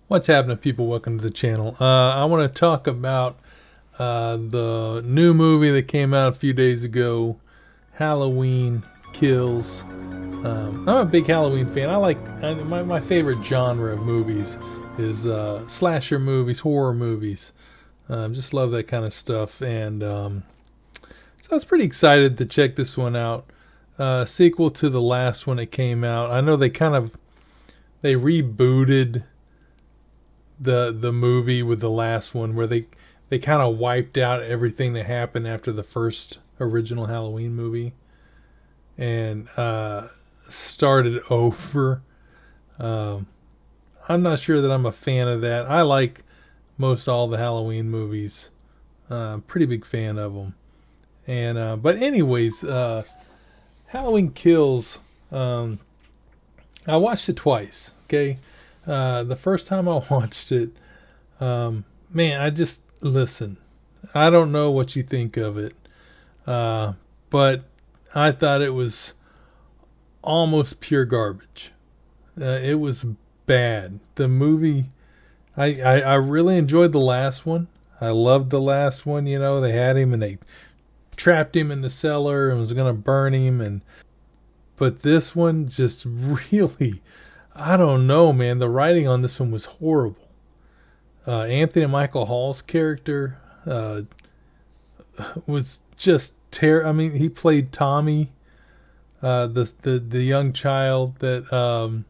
What's happening, people? Welcome to the channel. I want to talk about the new movie that came out a few days ago, Halloween Kills. I'm a big Halloween fan. My favorite genre of movies is slasher movies, horror movies. Just love that kind of stuff, and so I was pretty excited to check this one out. Sequel to the last one that came out. I know they rebooted the movie with the last one, where they kind of wiped out everything that happened after the first original Halloween movie and started over. I'm not sure that I'm a fan of that. I like most all the Halloween movies. Pretty big fan of them. And but anyways, Halloween Kills. I watched it twice. Okay. The first time I watched it, listen, I don't know what you think of it, but I thought it was almost pure garbage. It was bad. The movie, I really enjoyed the last one. I loved the last one. You know, they had him and they trapped him in the cellar and was going to burn him. But this one just really, I don't know, man. The writing on this one was horrible. Anthony Michael Hall's character was just terrible. I mean, he played Tommy, the young child that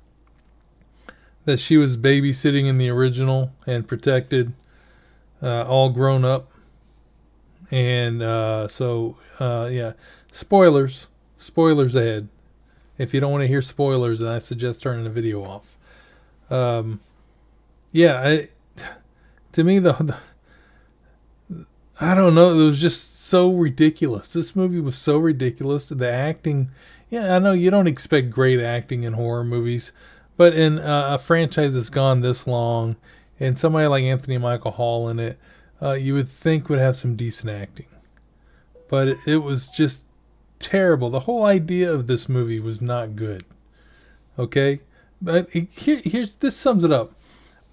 she was babysitting in the original and protected, all grown up. And yeah, spoilers ahead. If you don't want to hear spoilers, then I suggest turning the video off. Yeah, to me, I don't know. It was just so ridiculous. This movie was so ridiculous. The acting, yeah, I know you don't expect great acting in horror movies, but in a franchise that's gone this long, and somebody like Anthony Michael Hall in it, you would think would have some decent acting. But it was just terrible. The whole idea of this movie was not good. Okay? But here's this sums it up.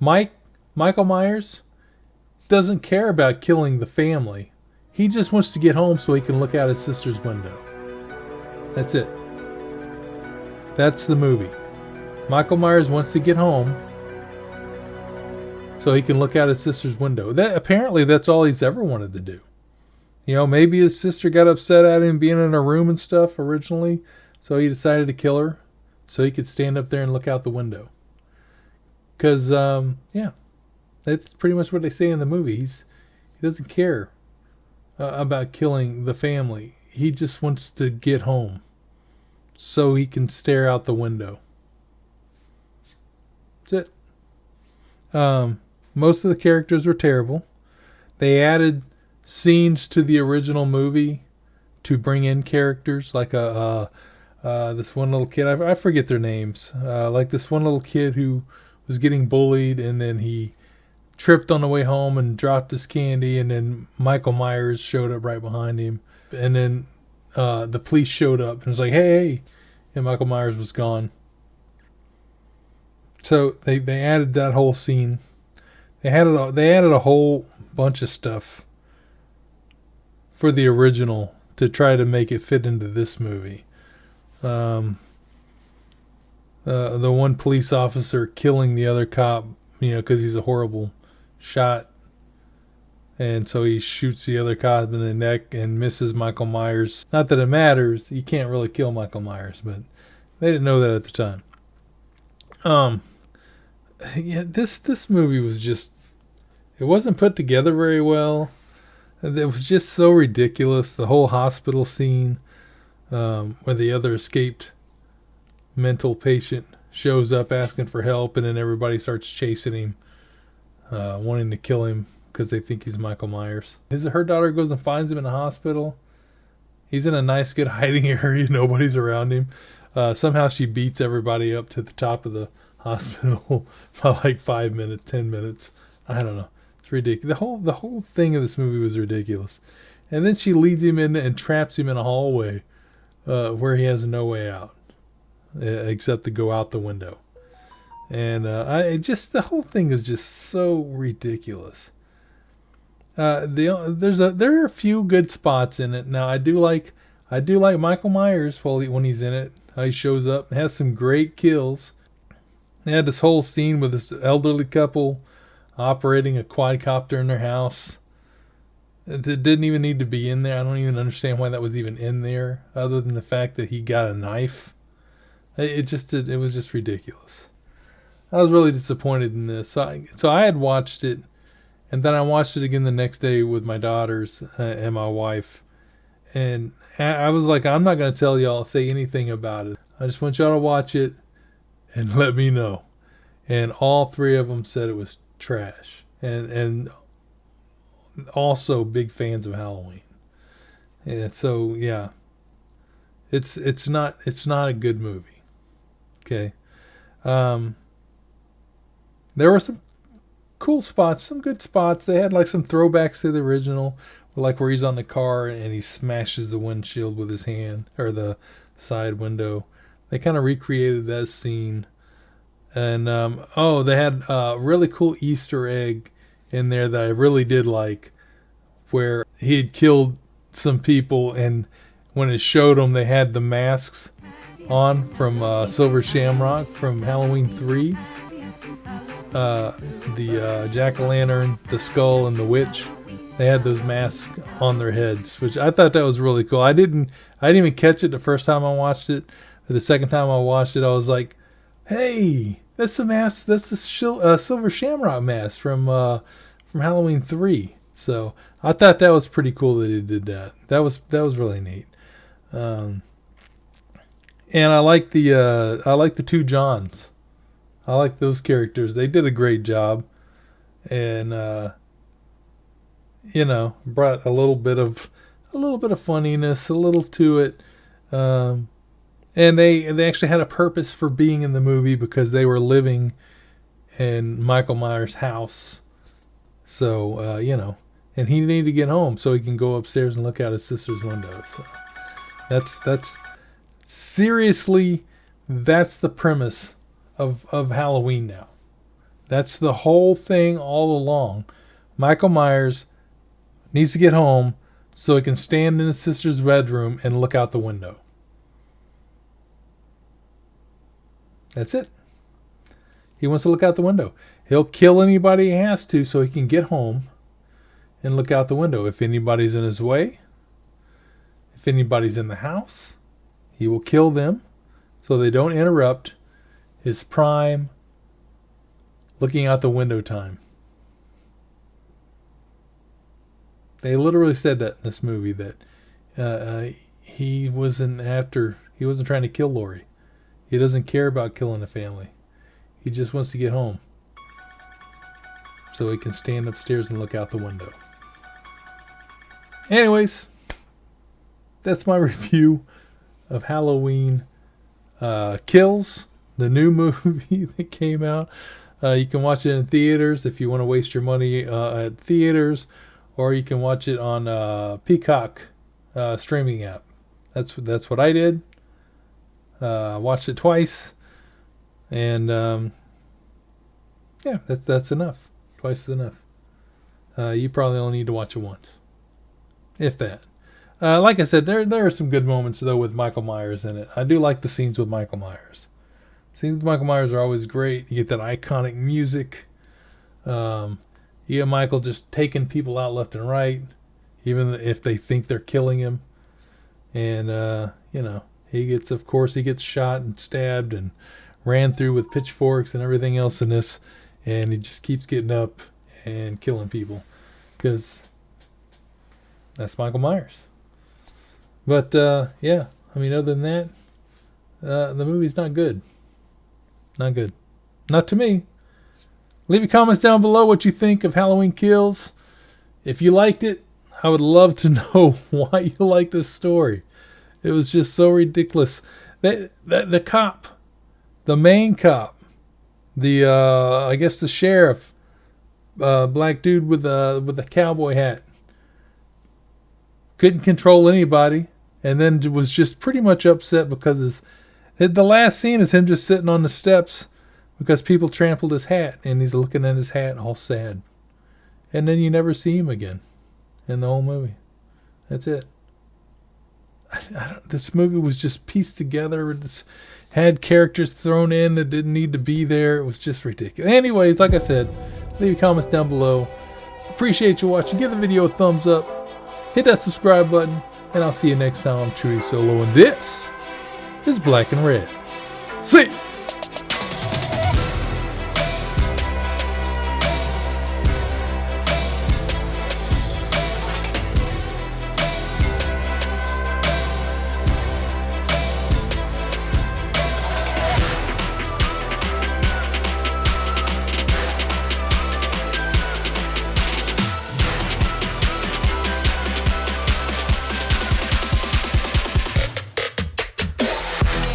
Michael Myers doesn't care about killing the family. He just wants to get home so he can look out his sister's window. That's it. That's the movie. Michael Myers wants to get home so he can look out his sister's window. Apparently that's all he's ever wanted to do. You know, maybe his sister got upset at him being in her room and stuff originally, so he decided to kill her so he could stand up there and look out the window. Because, yeah, that's pretty much what they say in the movie. He doesn't care about killing the family. He just wants to get home so he can stare out the window. That's it. Most of the characters were terrible. They added scenes to the original movie to bring in characters like this one little kid. I forget their names. Like this one little kid who was getting bullied, and then he tripped on the way home and dropped his candy, and then Michael Myers showed up right behind him, and then the police showed up and was like, hey, and Michael Myers was gone. So they added that whole scene. They added a whole bunch of stuff for the original to try to make it fit into this movie. The one police officer killing the other cop, you know, because he's a horrible shot. And so he shoots the other cop in the neck and misses Michael Myers. Not that it matters. You can't really kill Michael Myers, but they didn't know that at the time. Yeah, this movie was just, it wasn't put together very well. It was just so ridiculous. The whole hospital scene, where the other escaped mental patient shows up asking for help, and then everybody starts chasing him, wanting to kill him because they think he's Michael Myers. Her daughter goes and finds him in the hospital. He's in a nice, good hiding area. Nobody's around him. Somehow she beats everybody up to the top of the hospital by like 5 minutes, 10 minutes. I don't know. It's ridiculous. The whole thing of this movie was ridiculous. And then she leads him in and traps him in a hallway where he has no way out except to go out the window. And the whole thing is just so ridiculous. There are a few good spots in it. Now I do like Michael Myers when he's in it. He shows up, has some great kills. They had this whole scene with this elderly couple operating a quadcopter in their house. It didn't even need to be in there. I don't even understand why that was even in there, other than the fact that he got a knife. It was just ridiculous. I was really disappointed in this. So I had watched it, and then I watched it again the next day with my daughters and my wife. And I was like, I'm not going to tell y'all, say anything about it. I just want y'all to watch it and let me know. And all three of them said it was trash. And also big fans of Halloween. And so, yeah. It's not a good movie. Okay. There were some cool spots, some good spots. They had like some throwbacks to the original, like where he's on the car and he smashes the windshield with his hand, or the side window. They kind of recreated that scene. And they had a really cool Easter egg in there that I really did like, where he had killed some people, and when it showed them, they had the masks on from Silver Shamrock from Halloween 3. The jack-o'-lantern, the skull, and the witch. They had those masks on their heads, which I thought that was really cool. I didn't even catch it the first time I watched it. The second time I watched it, I was like, "Hey, that's the mask. That's the Silver Shamrock mask from Halloween 3." So I thought that was pretty cool that he did that. That was really neat. And I like the two Johns. I like those characters. They did a great job, and brought a little bit of funniness, a little to it. And they actually had a purpose for being in the movie, because they were living in Michael Myers' house. So and he needed to get home so he can go upstairs and look out his sister's window. So that's seriously, that's the premise of Halloween now. That's the whole thing all along. Michael Myers needs to get home so he can stand in his sister's bedroom and look out the window. That's it. He wants to look out the window. He'll kill anybody he has to so he can get home and look out the window. If anybody's in his way, if anybody's in the house, he will kill them so they don't interrupt his prime looking out the window time. They literally said that in this movie, that he wasn't trying to kill Laurie. He doesn't care about killing a family. He just wants to get home so he can stand upstairs and look out the window. Anyways, that's my review of Halloween Kills, the new movie that came out. You can watch it in theaters if you want to waste your money at theaters, or you can watch it on Peacock streaming app. That's what I did. Watched it twice, and that's enough. Twice is enough. You probably only need to watch it once, if that. Like I said, there are some good moments though with Michael Myers in it. I do like the scenes with Michael Myers. Scenes with Michael Myers are always great. You get that iconic music. You get Michael just taking people out left and right, even if they think they're killing him. And he gets shot and stabbed and ran through with pitchforks and everything else in this, and he just keeps getting up and killing people, because that's Michael Myers. But other than that, the movie's not good. Not good. Not to me. Leave your comments down below what you think of Halloween Kills. If you liked it, I would love to know why you like this story. It was just so ridiculous. The cop, the main cop, The I guess the sheriff, black dude with a cowboy hat, couldn't control anybody, and then was just pretty much upset because the last scene is him just sitting on the steps because people trampled his hat, and he's looking at his hat all sad. And then you never see him again in the whole movie. That's it. This movie was just pieced together. It had characters thrown in that didn't need to be there. It was just ridiculous. Anyways, like I said, leave your comments down below. Appreciate you watching. Give the video a thumbs up. Hit that subscribe button. And I'll see you next time. I'm Chewy Solo, and this is Black and Red. See ya!